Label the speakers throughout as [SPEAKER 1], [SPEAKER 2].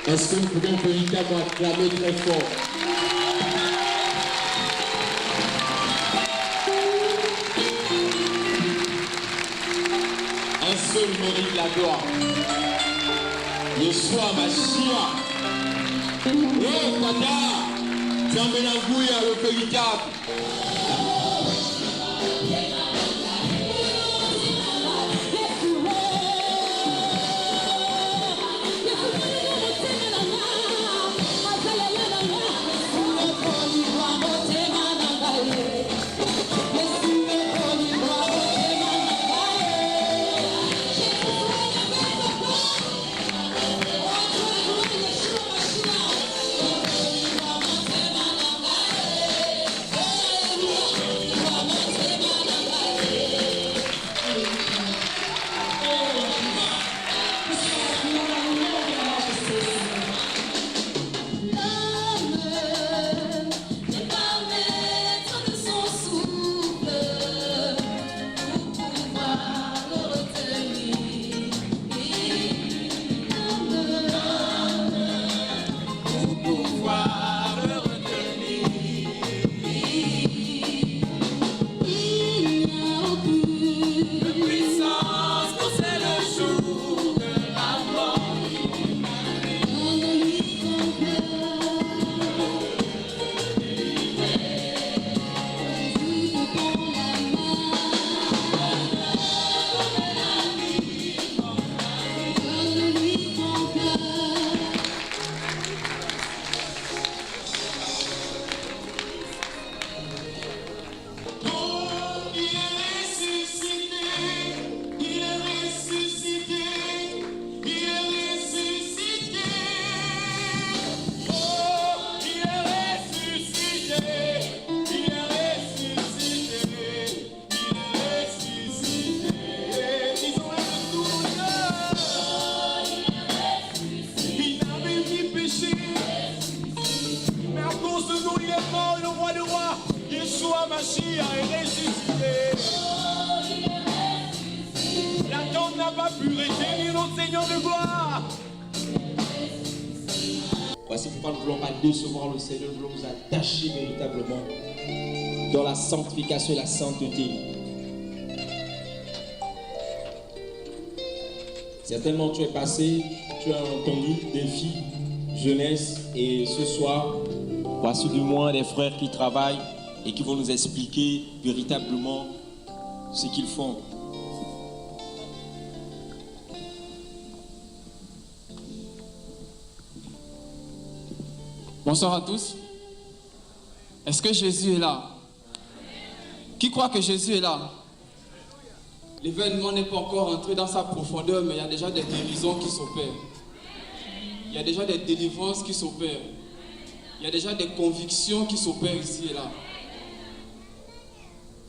[SPEAKER 1] Est-ce que nous pouvons véritablement acclamer très fort? Un seul mérite la gloire. Yeshua Mashiach. Oh, Tata, tu emmènes la bouille à le véritable.
[SPEAKER 2] Mashiach est ressuscité. La tombe n'a pas pu retenir notre Seigneur de gloire.
[SPEAKER 1] Voici pourquoi nous ne voulons pas décevoir le Seigneur, nous voulons nous attacher véritablement dans la sanctification et la sainteté. Certainement tu es passé, tu as entendu défi, jeunesse, et ce soir, voici du moins des frères qui travaillent et qui vont nous expliquer véritablement ce qu'ils font.
[SPEAKER 3] Bonsoir à tous. Est-ce que Jésus est là? Qui croit que Jésus est là? L'événement n'est pas encore entré dans sa profondeur, mais il y a déjà des guérisons qui s'opèrent. Il y a déjà des délivrances qui s'opèrent. Il y a déjà des convictions qui s'opèrent ici et là.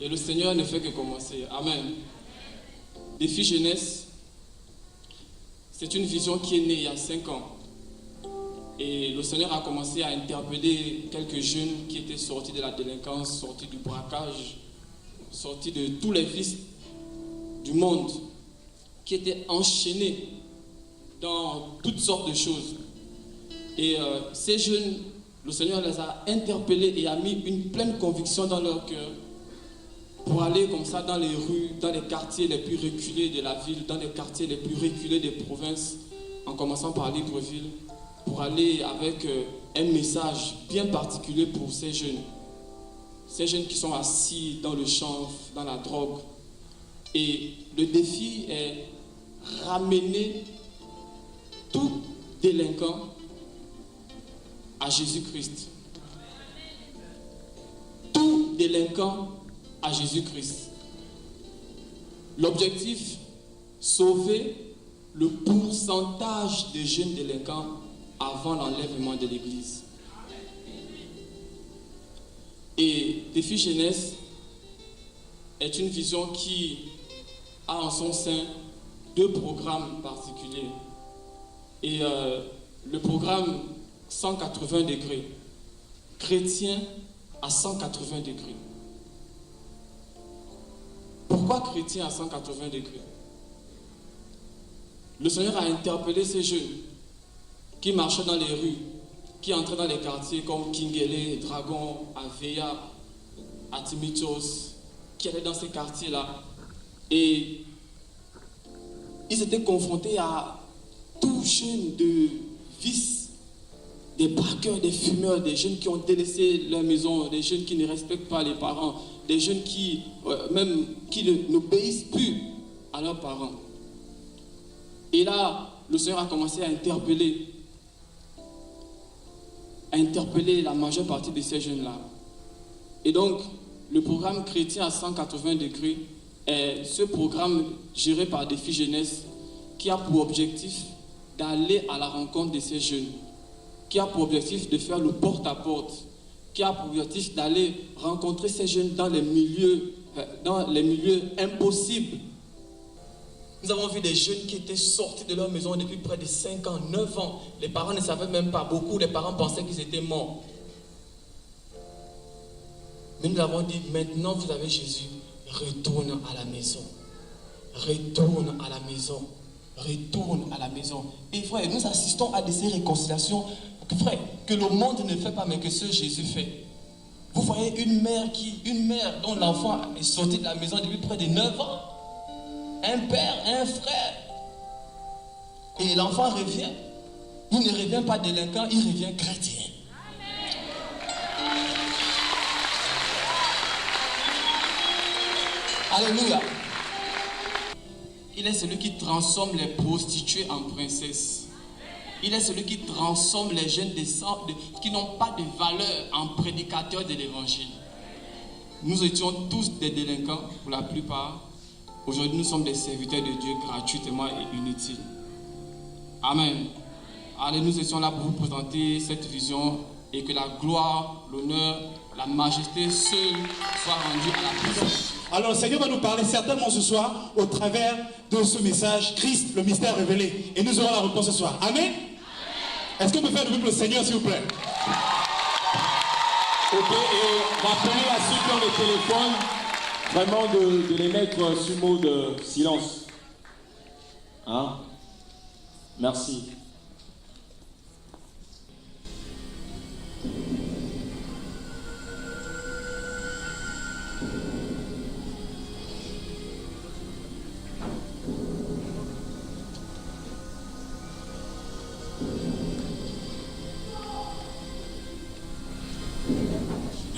[SPEAKER 3] Et le Seigneur ne fait que commencer. Amen. Défi jeunesse, c'est une vision qui est née il y a 5 ans. Et le Seigneur a commencé à interpeller quelques jeunes qui étaient sortis de la délinquance, sortis du braquage, sortis de tous les vices du monde, qui étaient enchaînés dans toutes sortes de choses. Et ces jeunes, le Seigneur les a interpellés et a mis une pleine conviction dans leur cœur pour aller comme ça dans les rues, dans les quartiers les plus reculés de la ville, dans les quartiers les plus reculés des provinces, en commençant par Libreville, pour aller avec un message bien particulier pour ces jeunes. Ces jeunes qui sont assis dans le chanvre, dans la drogue. Et le défi est ramener tout délinquant à Jésus-Christ. Tout délinquant à Jésus-Christ. L'objectif, sauver le pourcentage de jeunes délinquants avant l'enlèvement de l'Église. Et Défi Jeunesse est une vision qui a en son sein 2 programmes particuliers. Et le programme 180 degrés, chrétien à 180 degrés. Pourquoi chrétien à 180 degrés? Le Seigneur a interpellé ces jeunes qui marchaient dans les rues, qui entraient dans les quartiers comme Kingele, Dragon, Aveya, Atimitos, qui allaient dans ces quartiers-là. Et ils étaient confrontés à tout jeune de vices, des braqueurs, des fumeurs, des jeunes qui ont délaissé leur maison, des jeunes qui ne respectent pas les parents, des jeunes qui n'obéissent plus à leurs parents. Et là, le Seigneur a commencé à interpeller la majeure partie de ces jeunes-là. Et donc, le programme chrétien à 180 degrés est ce programme géré par Défi Jeunesse qui a pour objectif d'aller à la rencontre de ces jeunes, qui a pour objectif de faire le porte-à-porte, qui a pour objectif d'aller rencontrer ces jeunes dans les milieux impossibles. Nous avons vu des jeunes qui étaient sortis de leur maison depuis près de 5 ans, 9 ans. Les parents ne savaient même pas beaucoup, les parents pensaient qu'ils étaient morts. Mais nous avons dit, maintenant vous avez Jésus, retourne à la maison. Retourne à la maison. Retourne à la maison. Et frère, nous assistons à ces réconciliations, frère, que le monde ne fait pas, mais que ce Jésus fait. Vous voyez une mère dont l'enfant est sorti de la maison depuis près de 9 ans. Un père, un frère. Et l'enfant revient. Il ne revient pas délinquant, il revient chrétien. Alléluia. Il est celui qui transforme les prostituées en princesses. Il est celui qui transforme les jeunes qui n'ont pas de valeur en prédicateurs de l'évangile. Nous étions tous des délinquants pour la plupart. Aujourd'hui, nous sommes des serviteurs de Dieu gratuitement et inutiles. Amen. Allez, nous étions là pour vous présenter cette vision et que la gloire, l'honneur, la majesté seule soient rendus à la personne.
[SPEAKER 4] Alors le Seigneur va nous parler certainement ce soir au travers de ce message, Christ, le mystère révélé. Et nous aurons la réponse ce soir. Amen. Est-ce qu'on peut faire le bruit pour le Seigneur, s'il vous plaît?
[SPEAKER 1] Ok, et rappelez à ceux qui ont le téléphone, vraiment de les mettre sur mode de silence. Hein? Merci.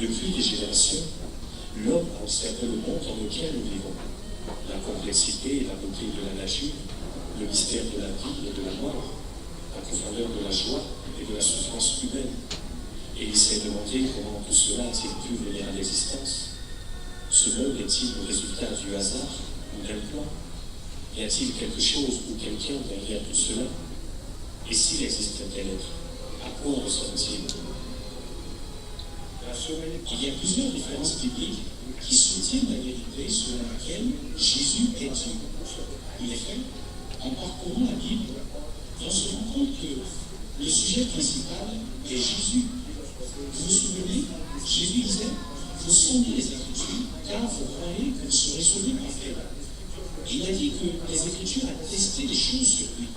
[SPEAKER 5] Depuis des générations, l'homme a observé le monde dans lequel nous vivons. La complexité et la beauté de la nature, le mystère de la vie et de la mort, la profondeur de la joie et de la souffrance humaine. Et il s'est demandé comment tout cela a-t-il pu venir à l'existence. Ce monde est-il le résultat du hasard ou d'un plan? Y a-t-il quelque chose ou quelqu'un derrière tout cela? Et s'il existe un tel être, à quoi ressemble-t-il? Il y a plusieurs références bibliques qui soutiennent la vérité selon laquelle Jésus est Dieu. En effet, en parcourant la Bible, on se rend compte que le sujet principal est Jésus. Vous vous souvenez, Jésus disait, vous sondez les Écritures car vous croyez que vous serez sauvés par elles. Et il a dit que les Écritures attestaient des choses sur lui.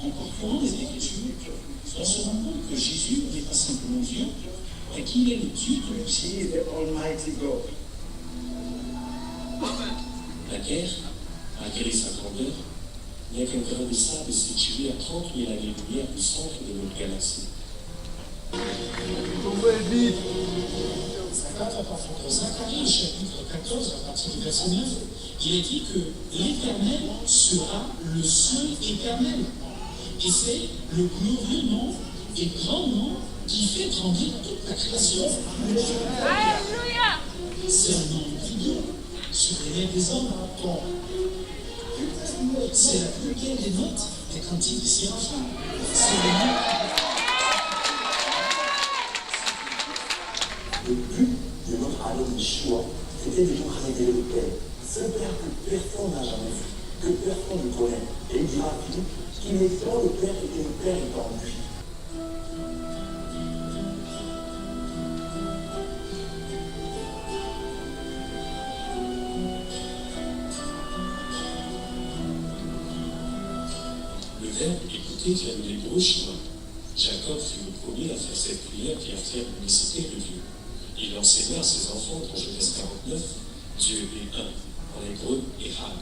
[SPEAKER 5] En parcourant les Écritures, on se rend compte que Jésus n'est pas simplement Dieu, mais qu'il est le Dieu de l'Almighty God. La Terre, malgré sa grandeur, n'est qu'un grain de sable situé à 30 000 années-lumière du centre de notre galaxie. Dans Zacharie, chapitre 14, à partir du verset 9, il est dit que l'Éternel sera le seul éternel. Et c'est le glorieux nom et grand nom qui fait grandir toute la création. Alléluia! C'est un nom divin sur les lèvres des hommes. C'est la plus belle des notes des cantiques des séraphins. C'est le nom.
[SPEAKER 6] Le but de notre année de choix, c'était de nous révéler le Père. Ce Père que personne n'a jamais vu, que personne ne connaît. Et il dira à Philippe qu'il est dans le Père et que le Père est en lui.
[SPEAKER 5] Le verbe écouter vient de l'hébreu chinois. Jacob fut le premier à faire cette prière qui affirme l'unicité de Dieu. Il enseigna à ses enfants dans Genèse 49, Dieu est un, en hébreu Ehad.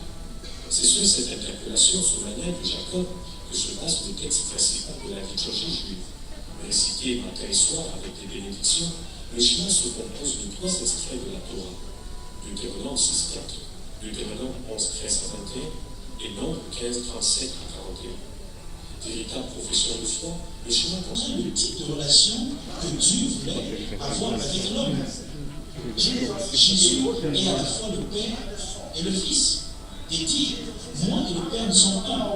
[SPEAKER 5] C'est sur cette interpellation solennelle de Jacob que se base le texte principal de la liturgie juive. Récité matin et soir avec des bénédictions, le schéma se compose de 3 extraits de la Torah. Deutéronome 6:4, Deutéronome 11:13 à 21 et Nombre 15:37 à 41. Véritable profession de foi, le schéma contient le type de relation que Dieu voulait avoir avec l'homme. Jésus est à la fois le Père et le Fils. Et dit, moi et le Père ne sont un.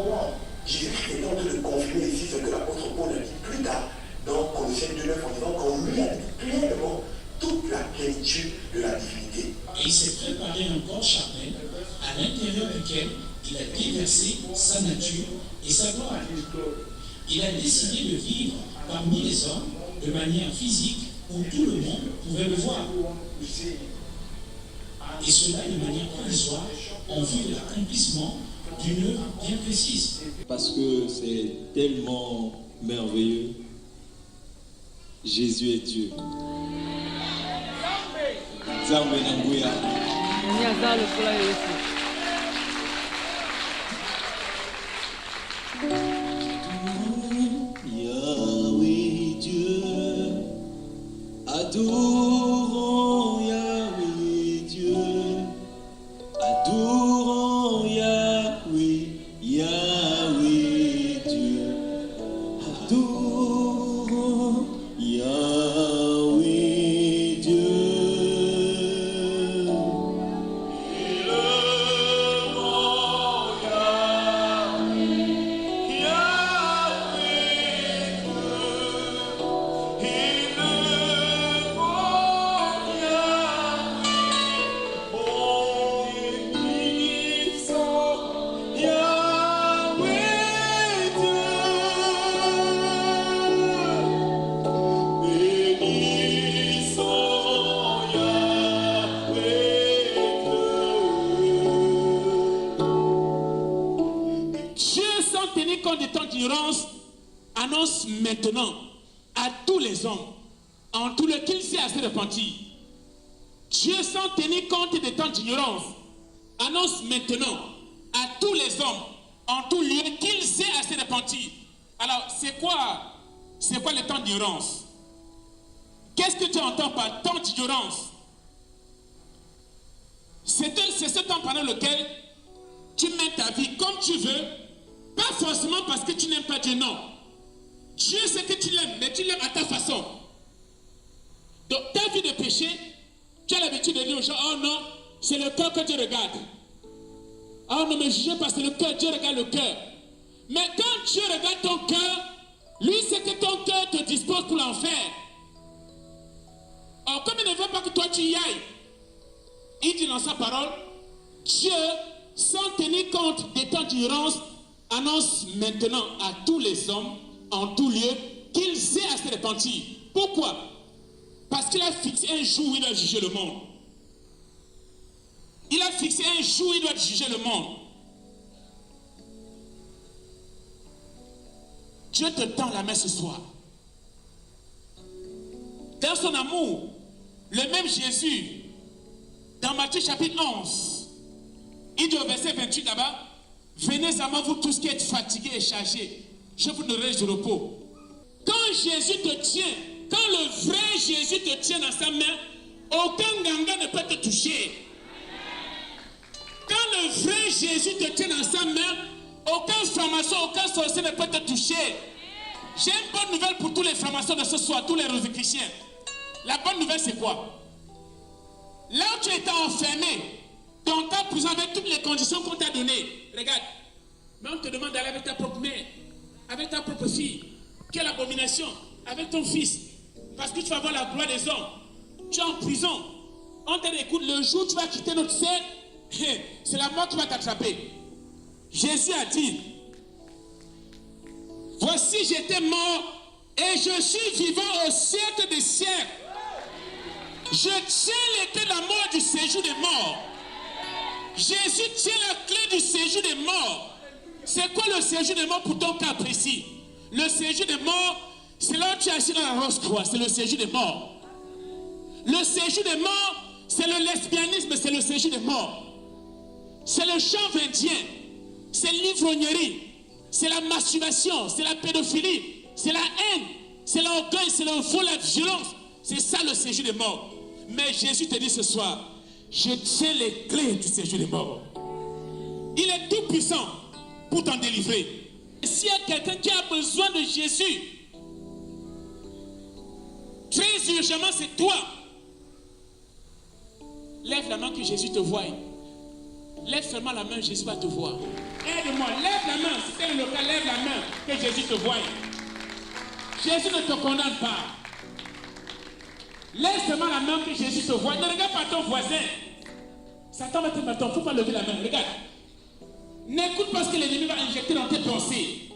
[SPEAKER 6] Jésus est en train de confirmer ici ce que l'apôtre Paul a dit plus tard dans Colossiens 2:9 en disant qu'on lui a dit clairement toute la plénitude de la divinité.
[SPEAKER 5] Et il s'est préparé un corps charnel à l'intérieur duquel il a déversé sa nature et sa gloire. Il a décidé de vivre parmi les hommes de manière physique où tout le monde pouvait le voir. Et cela de manière provisoire en vue de l'accomplissement d'une œuvre bien précise.
[SPEAKER 1] Parce que c'est tellement merveilleux. Jésus est Dieu. Nzambe na nguya. Yahweh Dieu, adorons Yahweh Dieu, adorons Yahweh, Yahweh Dieu, adorons Yahweh Dieu.
[SPEAKER 4] Annonce maintenant à tous les hommes, en tout lieu qu'ils s'est assez repenti. Dieu, sans tenir compte des temps d'ignorance, annonce maintenant à tous les hommes, en tout lieu qu'ils s'est assez repenti. Alors, c'est quoi le temps d'ignorance? Qu'est-ce que tu entends par temps d'ignorance? C'est ce temps pendant lequel tu mets ta vie comme tu veux, pas forcément parce que tu n'aimes pas Dieu, non. Dieu sait que tu l'aimes, mais tu l'aimes à ta façon. Donc ta vie de péché, tu as l'habitude de dire aux gens, oh non, c'est le cœur que Dieu regarde. Oh non, mais jugez pas, c'est le cœur, Dieu regarde le cœur. Mais quand Dieu regarde ton cœur, lui sait que ton cœur te dispose pour l'enfer. Or, comme il ne veut pas que toi tu y ailles, il dit dans sa parole, Dieu, sans tenir compte des temps d'ignorance, annonce maintenant à tous les hommes, en tout lieu, qu'il sait à se repentir. Pourquoi? Parce qu'il a fixé un jour où il a jugé le monde. Il a fixé un jour où il doit juger le monde. Dieu te tend la main ce soir. Dans son amour, le même Jésus, dans Matthieu chapitre 11, il dit au verset 28 là-bas, venez à moi vous tous qui êtes fatigués et chargés, je vous donnerai du repos. Quand Jésus te tient, quand le vrai Jésus te tient dans sa main, aucun ganga ne peut te toucher. Quand le vrai Jésus te tient dans sa main, aucun franc-maçon, aucun sorcier ne peut te toucher. J'ai une bonne nouvelle pour tous les francs-maçons de ce soir, tous les rosicruciens. La bonne nouvelle, c'est quoi? Là où tu étais enfermé, dans ta prison avec toutes les conditions qu'on t'a données, regarde, mais on te demande d'aller avec ta propre mère, avec ta propre fille. Quelle abomination! Avec ton fils. Parce que tu vas voir la gloire des hommes. Tu es en prison. On te dit, écoute, le jour où tu vas quitter notre scène, c'est la mort qui va t'attraper. Jésus a dit, voici j'étais mort et je suis vivant au siècle des siècles. Je tiens les clés de la mort du séjour des morts. Jésus tient la clé du séjour des morts. C'est quoi le séjour des morts pour ton cas précis? Le séjour des morts, c'est là où tu es assis dans la rose-croix, c'est le séjour des morts. Le séjour des morts, c'est le lesbianisme, c'est le séjour des morts. C'est le chant indien, c'est l'ivrognerie, c'est la masturbation, c'est la pédophilie, c'est la haine, c'est l'orgueil, c'est le vol, la violence. C'est ça le séjour des morts. Mais Jésus te dit ce soir, je tiens les clés du séjour des morts. Il est tout puissant pour t'en délivrer. Et s'il y a quelqu'un qui a besoin de Jésus, très urgemment c'est toi. Lève la main que Jésus te voie. Lève seulement la main, Jésus va te voir. Aide-moi, lève la main. Si c'est le cas, lève la main que Jésus te voie. Jésus ne te condamne pas. Lève seulement la main que Jésus te voit. Ne regarde pas ton voisin. Satan va te mettre, il ne faut pas lever la main. Regarde. N'écoute pas ce que l'ennemi va injecter dans tes pensées.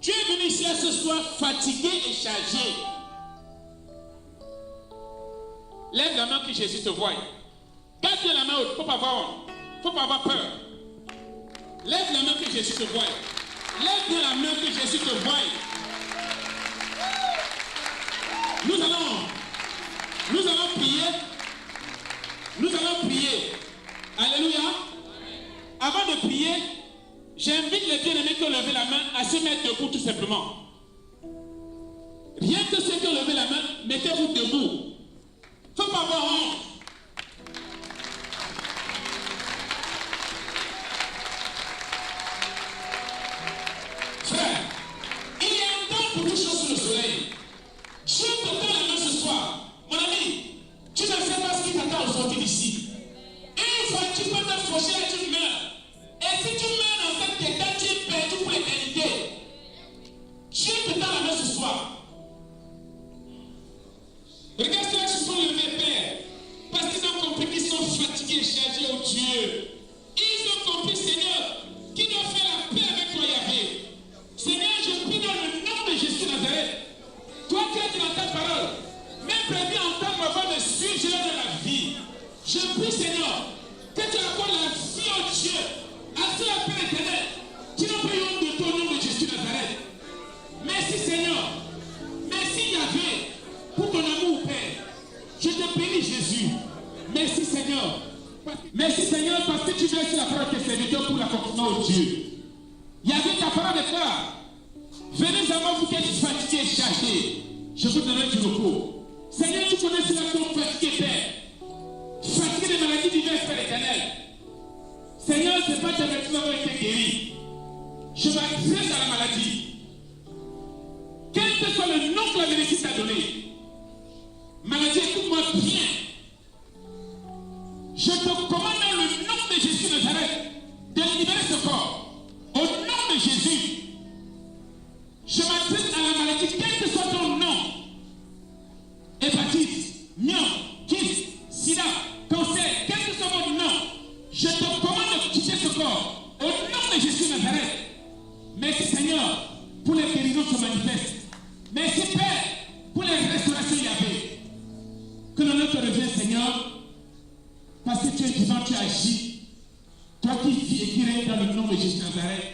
[SPEAKER 4] Tu es venu ici ce soir fatigué et chargé. Lève la main que Jésus te voie. Garde bien la main haute, il ne faut pas avoir honte. Il ne faut pas avoir peur. Lève la main que Jésus te voie. Lève bien la main que Jésus te voie. Nous allons prier. Nous allons prier. Alléluia. Avant de prier, j'invite les bien-aimés qui ont levé la main à se mettre debout tout simplement. Rien que ceux qui ont levé la main, mettez-vous debout. Il ne faut pas avoir honte. Frère, il y a un temps pour toutes choses sur le soleil. Dieu te tend la main ce soir. Mon ami, tu ne sais pas ce qui t'attend au sortir d'ici. Une fois tu peux te faucher et tu meurs. Et si tu meurs dans cette état, tu es perdu pour l'éternité. Dieu te tend la main ce soir. Regarde ceux qui sont levés, Père, parce qu'ils ont compris qu'ils sont fatigués et chargés, oh Dieu. Ils ont compris, Seigneur, qu'ils doivent faire la paix avec toi, Yahvé. Seigneur, je prie dans le nom de Jésus de Nazareth. Toi qui as dit dans ta parole, même prévu entendre ma voix de suivre, je leur donne la vie. Je prie, Seigneur, que tu accordes la vie, oh Dieu, à ceux la paix éternelle, qui n'ont pas eu honte de ton nom de Jésus de Nazareth. Merci, Seigneur. Merci, Yahvé, pour ton amour, Père. Je te bénis, Jésus. Merci, Seigneur. Merci, Seigneur, parce que tu veux sur la parole de tes serviteurs pour l'accomplissement, oh Dieu. Yahvé, ta parole est claire. Venez à moi, vous qui êtes fatigués et chargés. Je vous donnerai du repos. Seigneur, tu connais cela comme fatigué, Père. Fatigué des maladies diverses, Père éternel. Seigneur, ce n'est pas ta vertu d'avoir été guéri. Je m'adresse à la maladie. Quel que soit le nom que la médecine t'a donné. Maladie, écoute-moi bien. Je te commande dans le nom de Jésus de Nazareth de libérer ce corps. Au nom de Jésus. Je m'adresse à la maladie, quel que soit ton nom. Hépatite, myome, kyste, sida, cancer, quel que soit votre nom. Je te commande de quitter ce corps. Au nom de Jésus de Nazareth. Merci Seigneur pour les guérisons qui se manifestent. Merci Père pour les restaurations Yahvé. Que l'honneur te revienne Seigneur. Parce que tu es vivant, tu agis. Toi qui vis et qui règnes dans le nom de Jésus Nazareth.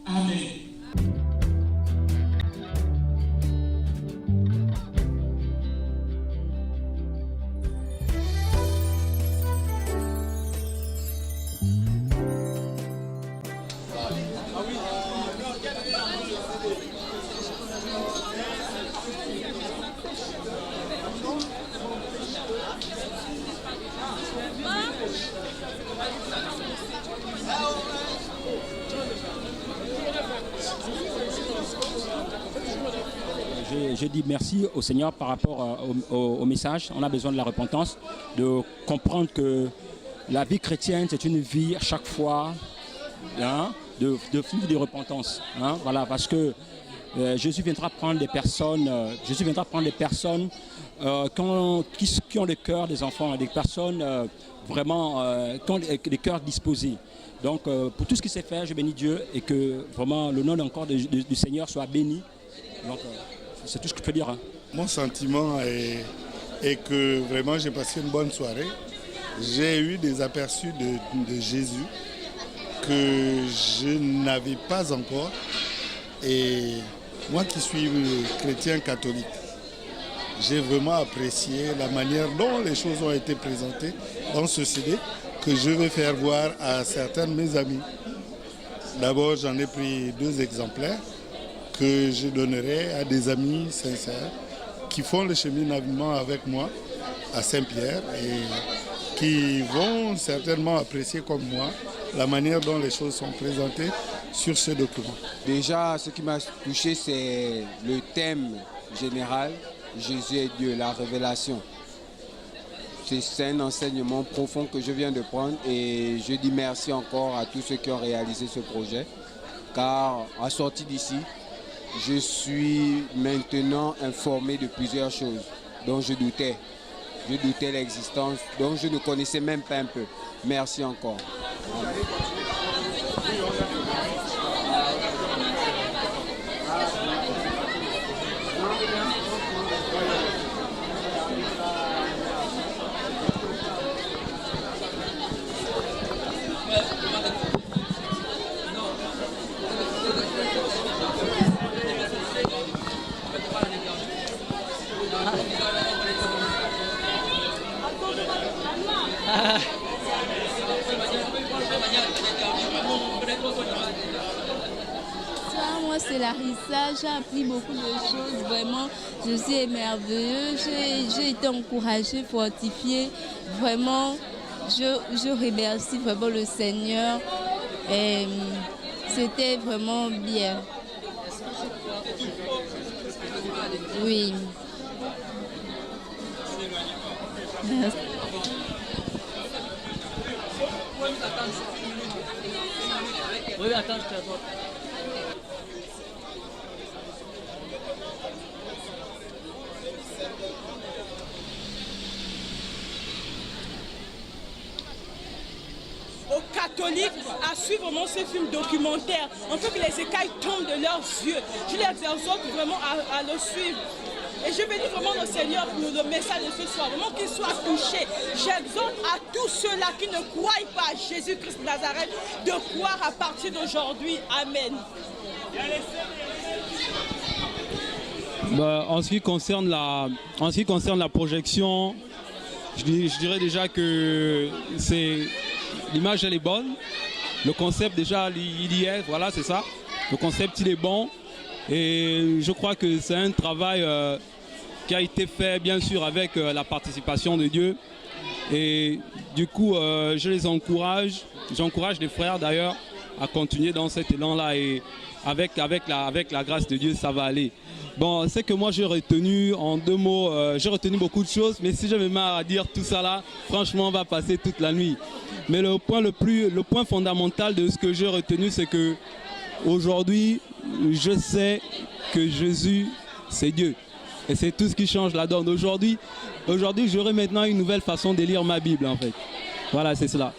[SPEAKER 4] Amen.
[SPEAKER 7] Je dis merci au Seigneur par rapport au message. On a besoin de la repentance, de comprendre que la vie chrétienne, c'est une vie à chaque fois de vivre de repentance. Voilà, parce que Jésus viendra prendre des personnes, qui ont le cœur des enfants, des personnes vraiment qui ont les cœurs disposés. Donc pour tout ce qui s'est fait, je bénis Dieu et que vraiment le nom encore du Seigneur soit béni. Donc, c'est tout ce que je peux dire.
[SPEAKER 8] Mon sentiment est que vraiment j'ai passé une bonne soirée. J'ai eu des aperçus de Jésus que je n'avais pas encore. Et moi qui suis chrétien catholique, j'ai vraiment apprécié la manière dont les choses ont été présentées dans ce CD que je vais faire voir à certains de mes amis. D'abord, j'en ai pris 2 exemplaires que je donnerai à des amis sincères qui font le cheminement avec moi à Saint-Pierre et qui vont certainement apprécier comme moi la manière dont les choses sont présentées sur ce document.
[SPEAKER 9] Déjà, ce qui m'a touché, c'est le thème général, Jésus est Dieu, la révélation. C'est un enseignement profond que je viens de prendre et je dis merci encore à tous ceux qui ont réalisé ce projet, car à sortir d'ici, je suis maintenant informé de plusieurs choses dont je doutais. Je doutais l'existence, dont je ne connaissais même pas un peu. Merci encore.
[SPEAKER 10] Moi, c'est Larissa. J'ai appris beaucoup de choses. Vraiment, je suis émerveillée. J'ai été encouragée, fortifiée. Vraiment, je remercie vraiment le Seigneur. Et c'était vraiment bien. Oui. Merci.
[SPEAKER 11] Oui, attends, je te vois.
[SPEAKER 2] Aux catholiques à suivre vraiment ce film documentaire. On veut que les écailles tombent de leurs yeux. Je les exhorte vraiment à le suivre. Et je bénis vraiment le Seigneur pour le message de ce soir, vraiment qu'il soit touché. J'exhorte à tous ceux-là qui ne croient pas à Jésus-Christ de Nazareth de croire à partir d'aujourd'hui. Amen.
[SPEAKER 12] En ce qui concerne la projection, je dirais déjà que l'image elle est bonne. Le concept déjà il y est, voilà c'est ça. Le concept il est bon. Et je crois que c'est un travail qui a été fait bien sûr avec la participation de Dieu. Et du coup, je les encourage, j'encourage les frères d'ailleurs à continuer dans cet élan-là et avec la grâce de Dieu, ça va aller. Bon, c'est que moi j'ai retenu en 2 mots, j'ai retenu beaucoup de choses, mais si je me mets à dire tout ça là, franchement on va passer toute la nuit. Mais le point fondamental de ce que j'ai retenu, c'est que aujourd'hui, je sais que Jésus, c'est Dieu. Et c'est tout ce qui change la donne. Aujourd'hui, j'aurai maintenant une nouvelle façon de lire ma Bible, en fait. Voilà, c'est cela.